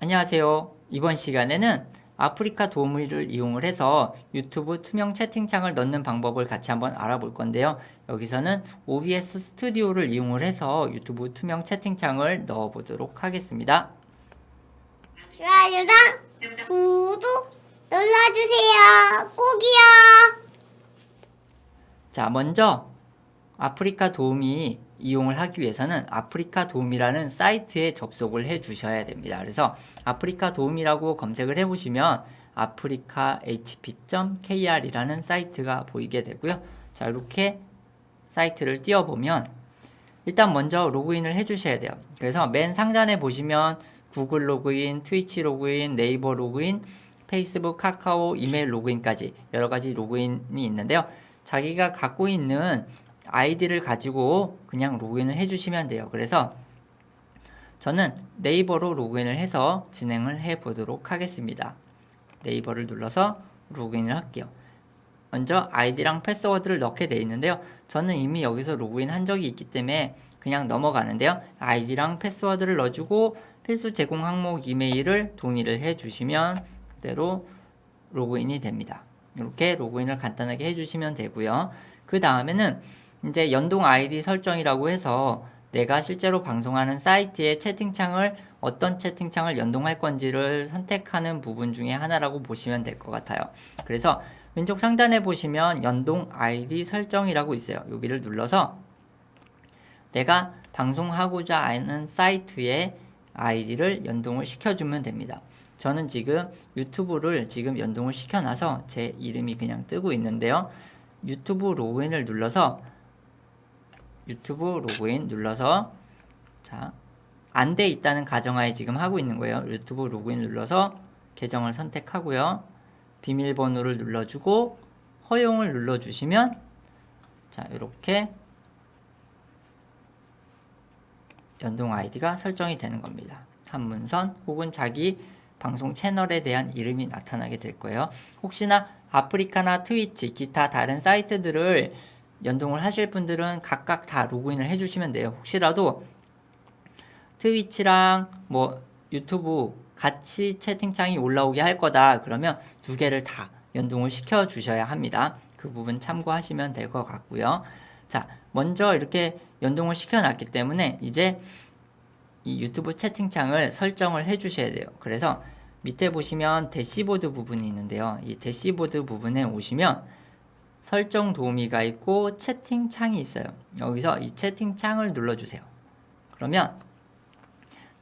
안녕하세요. 이번 시간에는 아프리카 도우미를 이용을 해서 유튜브 투명 채팅창을 넣는 방법을 같이 한번 알아볼 건데요. 여기서는 OBS 스튜디오를 이용을 해서 유튜브 투명 채팅창을 넣어 보도록 하겠습니다. 좋아요랑 구독 눌러주세요. 꼭이요. 자, 먼저 아프리카 도우미 이용을 하기 위해서는 아프리카 도우미라는 사이트에 접속을 해 주셔야 됩니다. 그래서 아프리카 도우미라고 검색을 해 보시면 africahp.kr이라는 사이트가 보이게 되고요. 자, 이렇게 사이트를 띄워보면 일단 먼저 로그인을 해 주셔야 돼요. 그래서 맨 상단에 보시면 구글 로그인, 트위치 로그인, 네이버 로그인, 페이스북, 카카오, 이메일 로그인까지 여러 가지 로그인이 있는데요. 자기가 갖고 있는 아이디를 가지고 그냥 로그인을 해주시면 돼요. 그래서 저는 네이버로 로그인을 해서 진행을 해 보도록 하겠습니다. 네이버를 눌러서 로그인을 할게요. 먼저 아이디랑 패스워드를 넣게 되어 있는데요. 저는 이미 여기서 로그인 한 적이 있기 때문에 그냥 넘어가는데요. 아이디랑 패스워드를 넣어주고 필수 제공 항목 이메일을 동의를 해주시면 그대로 로그인이 됩니다. 이렇게 로그인을 간단하게 해주시면 되고요. 그 다음에는 이제 연동 아이디 설정이라고 해서 내가 실제로 방송하는 사이트의 채팅창을 어떤 채팅창을 연동할 건지를 선택하는 부분 중에 하나라고 보시면 될 것 같아요. 그래서 왼쪽 상단에 보시면 연동 아이디 설정이라고 있어요. 여기를 눌러서 내가 방송하고자 하는 사이트의 아이디를 연동을 시켜주면 됩니다. 저는 지금 유튜브를 지금 연동을 시켜놔서 제 이름이 그냥 뜨고 있는데요. 유튜브 로그인 눌러서 자, 안 돼 있다는 가정하에 지금 하고 있는 거예요. 유튜브 로그인 눌러서 계정을 선택하고요. 비밀번호를 눌러주고 허용을 눌러주시면 자, 이렇게 연동 아이디가 설정이 되는 겁니다. 한문선 혹은 자기 방송 채널에 대한 이름이 나타나게 될 거예요. 혹시나 아프리카나 트위치, 기타 다른 사이트들을 연동을 하실 분들은 각각 다 로그인을 해주시면 돼요. 혹시라도 트위치랑 유튜브 같이 채팅창이 올라오게 할 거다 그러면 두 개를 다 연동을 시켜 주셔야 합니다. 그 부분 참고하시면 될 것 같고요. 자, 먼저 이렇게 연동을 시켜 놨기 때문에 이제 이 유튜브 채팅창을 설정을 해 주셔야 돼요. 그래서 밑에 보시면 대시보드 부분이 있는데요. 이 대시보드 부분에 오시면 설정 도우미가 있고 채팅창이 있어요. 여기서 이 채팅창을 눌러주세요. 그러면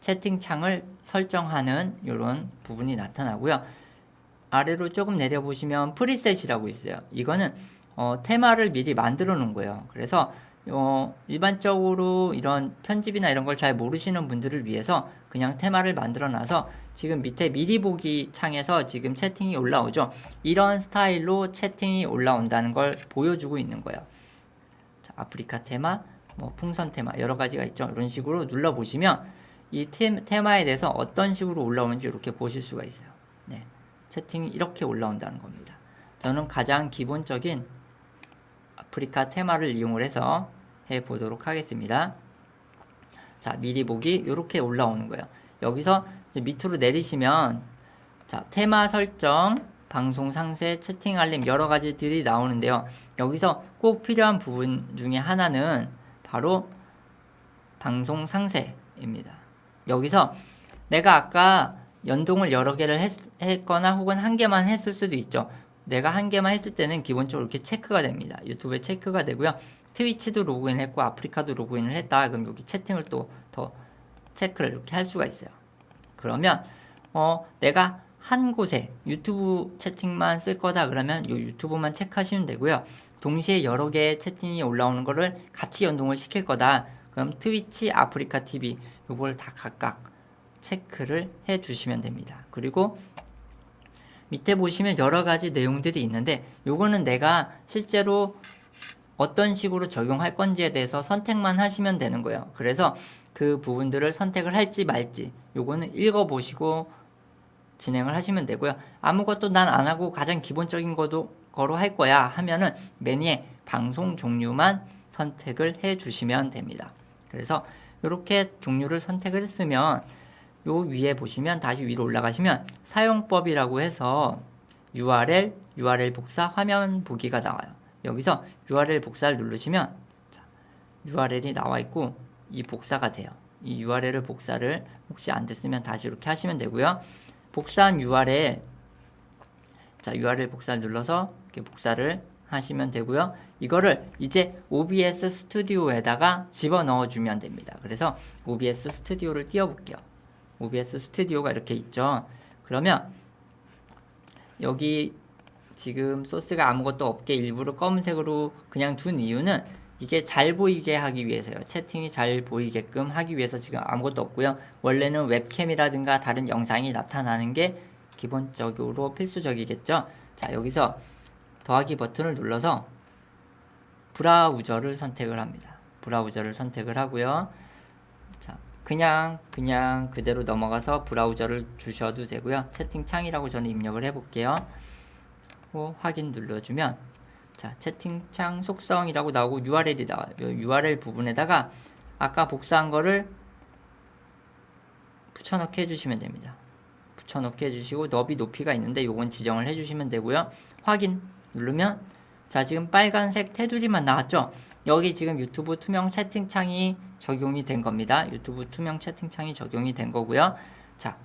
채팅창을 설정하는 이런 부분이 나타나고요. 아래로 조금 내려보시면 프리셋이라고 있어요. 이거는 테마를 미리 만들어 놓은 거예요. 그래서 일반적으로 이런 편집이나 이런 걸 잘 모르시는 분들을 위해서 그냥 테마를 만들어 놔서 지금 밑에 미리 보기 창에서 지금 채팅이 올라오죠. 이런 스타일로 채팅이 올라온다는 걸 보여주고 있는 거예요. 자, 아프리카 테마, 풍선 테마 여러 가지가 있죠. 이런 식으로 눌러보시면 이 테마에 대해서 어떤 식으로 올라오는지 이렇게 보실 수가 있어요. 네, 채팅이 이렇게 올라온다는 겁니다. 저는 가장 기본적인 아프리카 테마를 이용을 해서 해보도록 하겠습니다. 자, 미리 보기 이렇게 올라오는 거예요. 여기서 이제 밑으로 내리시면 자, 테마 설정, 방송 상세, 채팅 알림 여러 가지들이 나오는데요. 여기서 꼭 필요한 부분 중에 하나는 바로 방송 상세입니다. 여기서 내가 아까 연동을 여러 개를 했거나 혹은 한 개만 했을 수도 있죠. 내가 한 개만 했을 때는 기본적으로 이렇게 체크가 됩니다. 유튜브에 체크가 되고요. 트위치도 로그인했고 아프리카도 로그인을 했다. 그럼 여기 채팅을 또 더 체크를 이렇게 할 수가 있어요. 그러면 내가 한 곳에 유튜브 채팅만 쓸 거다 그러면 이 유튜브만 체크하시면 되고요. 동시에 여러 개의 채팅이 올라오는 거를 같이 연동을 시킬 거다. 그럼 트위치, 아프리카 TV 이걸 다 각각 체크를 해 주시면 됩니다. 그리고 밑에 보시면 여러 가지 내용들이 있는데 요거는 내가 실제로 어떤 식으로 적용할 건지에 대해서 선택만 하시면 되는 거예요. 그래서 그 부분들을 선택을 할지 말지 요거는 읽어보시고 진행을 하시면 되고요. 아무것도 난 안 하고 가장 기본적인 거로 할 거야 하면은 메뉴에 방송 종류만 선택을 해 주시면 됩니다. 그래서 이렇게 종류를 선택을 했으면 요 위에 보시면 다시 위로 올라가시면 사용법이라고 해서 URL 복사 화면 보기가 나와요. 여기서 URL 복사를 누르시면 URL이 나와 있고 이 복사가 돼요. 이 URL을 복사를 혹시 안 됐으면 다시 이렇게 하시면 되고요. 복사한 URL URL 복사를 눌러서 이렇게 복사를 하시면 되고요. 이거를 이제 OBS 스튜디오에다가 집어넣어 주면 됩니다. 그래서 OBS 스튜디오를 띄워 볼게요. OBS 스튜디오가 이렇게 있죠. 그러면 여기 지금 소스가 아무것도 없게 일부러 검은색으로 그냥 둔 이유는 이게 잘 보이게 하기 위해서요. 채팅이 잘 보이게끔 하기 위해서 지금 아무것도 없고요. 원래는 웹캠이라든가 다른 영상이 나타나는 게 기본적으로 필수적이겠죠. 자, 여기서 더하기 버튼을 눌러서 브라우저를 선택을 합니다. 브라우저를 선택을 하고요. 자, 그냥 그대로 넘어가서 브라우저를 주셔도 되고요. 채팅창이라고 저는 입력을 해볼게요. 확인 눌러주면 자, 채팅창 속성이라고 나오고 URL이 나와요. URL 부분에다가 아까 복사한 거를 붙여넣기 해주시면 됩니다. 붙여넣기 해주시고 너비 높이가 있는데 요건 지정을 해주시면 되고요. 확인 누르면 자, 지금 빨간색 테두리만 나왔죠. 여기 지금 유튜브 투명 채팅창이 적용이 된 겁니다. 유튜브 투명 채팅창이 적용이 된 거고요. 자,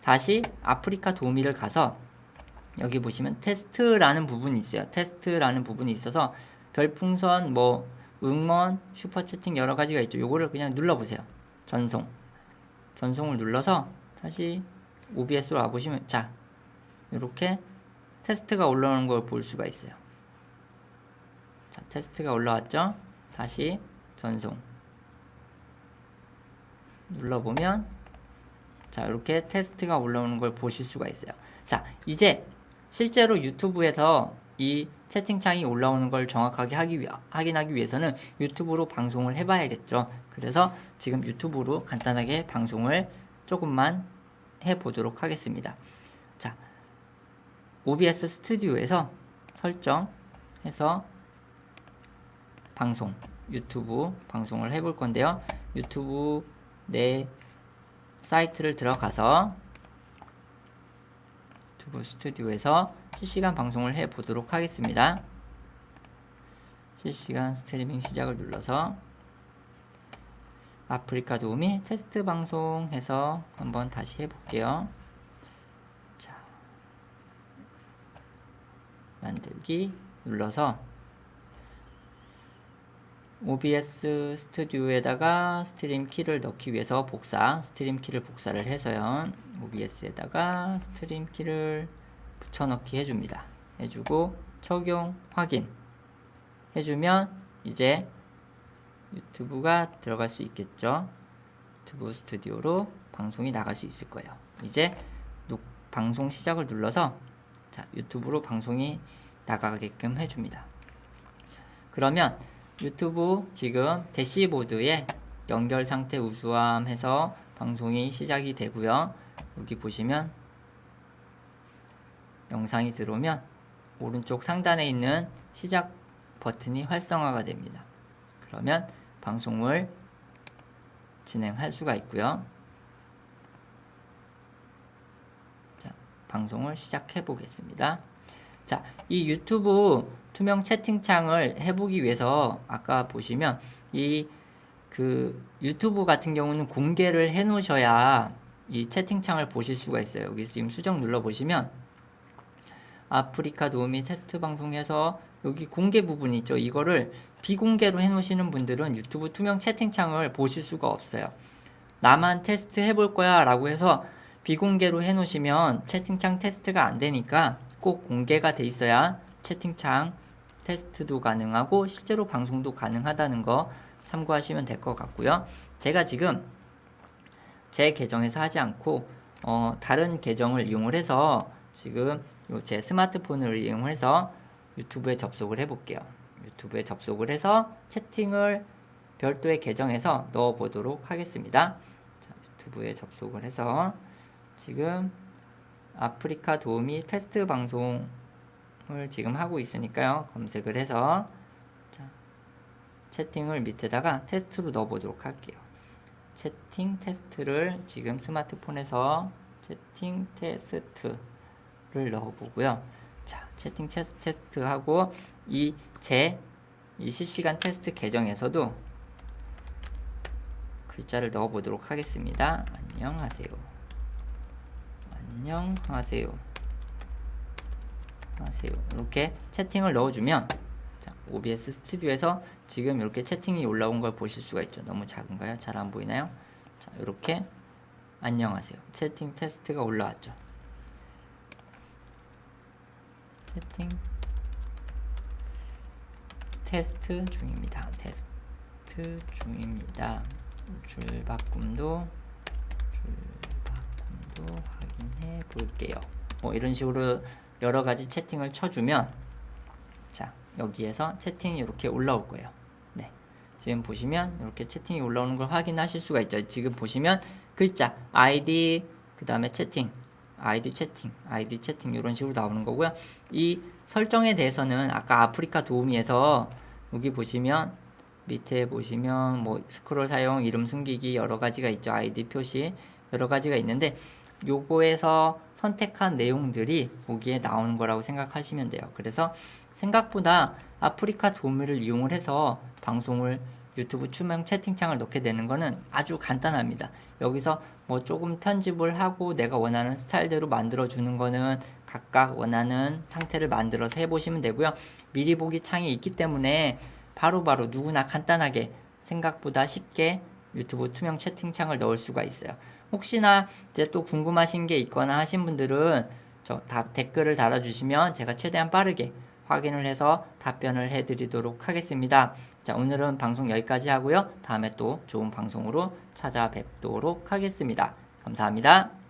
다시 아프리카 도우미를 가서 여기 보시면 테스트라는 부분이 있어요. 테스트라는 부분이 있어서 별풍선, 뭐 응원, 슈퍼채팅 여러 가지가 있죠. 요거를 그냥 눌러보세요. 전송을 눌러서 다시 OBS로 와보시면 자, 이렇게 테스트가 올라오는 걸 볼 수가 있어요. 자, 테스트가 올라왔죠. 다시 전송 눌러보면 자, 이렇게 테스트가 올라오는 걸 보실 수가 있어요. 자, 이제 실제로 유튜브에서 이 채팅창이 올라오는 걸 정확하게 확인하기 위해서는 유튜브로 방송을 해봐야겠죠. 그래서 지금 유튜브로 간단하게 방송을 조금만 해보도록 하겠습니다. 자, OBS 스튜디오에서 설정해서 방송, 유튜브 방송을 해볼 건데요. 유튜브 내 사이트를 들어가서 유튜브 스튜디오에서 실시간 방송을 해보도록 하겠습니다. 실시간 스트리밍 시작을 눌러서 아프리카 도우미 테스트 방송 해서 한번 다시 해볼게요. 자, 만들기 눌러서 OBS 스튜디오에다가 스트림 키를 넣기 위해서 스트림 키를 복사를 해서요. OBS에다가 스트림 키를 붙여넣기 해줍니다. 해주고 적용 확인 해주면 이제 유튜브가 들어갈 수 있겠죠. 유튜브 스튜디오로 방송이 나갈 수 있을 거예요. 이제 방송 시작을 눌러서 자, 유튜브로 방송이 나가게끔 해줍니다. 그러면 유튜브 지금 대시보드에 연결 상태 우수함 해서 방송이 시작이 되고요. 여기 보시면 영상이 들어오면 오른쪽 상단에 있는 시작 버튼이 활성화가 됩니다. 그러면 방송을 진행할 수가 있고요. 자, 방송을 시작해 보겠습니다. 자, 이 유튜브 투명 채팅창을 해보기 위해서 아까 보시면 유튜브 같은 경우는 공개를 해 놓으셔야 이 채팅창을 보실 수가 있어요. 여기 지금 수정 눌러 보시면 아프리카 도우미 테스트 방송에서 여기 공개 부분이 있죠. 이거를 비공개로 해 놓으시는 분들은 유튜브 투명 채팅창을 보실 수가 없어요. 나만 테스트 해볼 거야 라고 해서 비공개로 해 놓으시면 채팅창 테스트가 안 되니까 꼭 공개가 돼 있어야 채팅창 테스트도 가능하고 실제로 방송도 가능하다는 거 참고하시면 될 것 같고요. 제가 지금 제 계정에서 하지 않고 다른 계정을 이용을 해서 지금 제 스마트폰을 이용해서 유튜브에 접속을 해볼게요. 유튜브에 접속을 해서 채팅을 별도의 계정에서 넣어 보도록 하겠습니다. 자, 유튜브에 접속을 해서 지금 아프리카 도우미 테스트 방송을 지금 하고 있으니까요. 검색을 해서 자, 채팅을 밑에다가 테스트로 넣어 보도록 할게요. 채팅 테스트를 지금 스마트폰에서 채팅 테스트를 넣어보고요. 자, 채팅 테스트하고 이 실시간 테스트 계정에서도 글자를 넣어보도록 하겠습니다. 안녕하세요. 안녕하세요. 이렇게 채팅을 넣어주면 자, OBS 스튜디오에서 지금 이렇게 채팅이 올라온 걸 보실 수가 있죠. 너무 작은가요? 잘 안 보이나요? 자, 이렇게 안녕하세요. 채팅 테스트가 올라왔죠. 채팅 테스트 중입니다. 테스트 중입니다. 줄 바꿈도 확인해 볼게요. 뭐 이런 식으로 여러 가지 채팅을 쳐주면 자, 여기에서 채팅이 이렇게 올라올 거예요. 네. 지금 보시면 이렇게 채팅이 올라오는 걸 확인하실 수가 있죠. 지금 보시면 글자, 아이디, 그 다음에 채팅, 아이디 채팅 이런 식으로 나오는 거고요. 이 설정에 대해서는 아까 아프리카 도우미에서 여기 보시면 밑에 보시면 뭐 스크롤 사용, 이름 숨기기 여러 가지가 있죠. 아이디 표시 여러 가지가 있는데 요거에서 선택한 내용들이 거기에 나오는 거라고 생각하시면 돼요. 그래서 생각보다 아프리카 도우미를 이용을 해서 방송을 유튜브 투명 채팅창을 넣게 되는 거는 아주 간단합니다. 여기서 뭐 조금 편집을 하고 내가 원하는 스타일대로 만들어 주는 거는 각각 원하는 상태를 만들어서 해보시면 되고요. 미리 보기 창이 있기 때문에 바로바로 누구나 간단하게 생각보다 쉽게 유튜브 투명 채팅창을 넣을 수가 있어요. 혹시나 이제 또 궁금하신 게 있거나 하신 분들은 댓글을 달아주시면 제가 최대한 빠르게 확인을 해서 답변을 해드리도록 하겠습니다. 자, 오늘은 방송 여기까지 하고요. 다음에 또 좋은 방송으로 찾아뵙도록 하겠습니다. 감사합니다.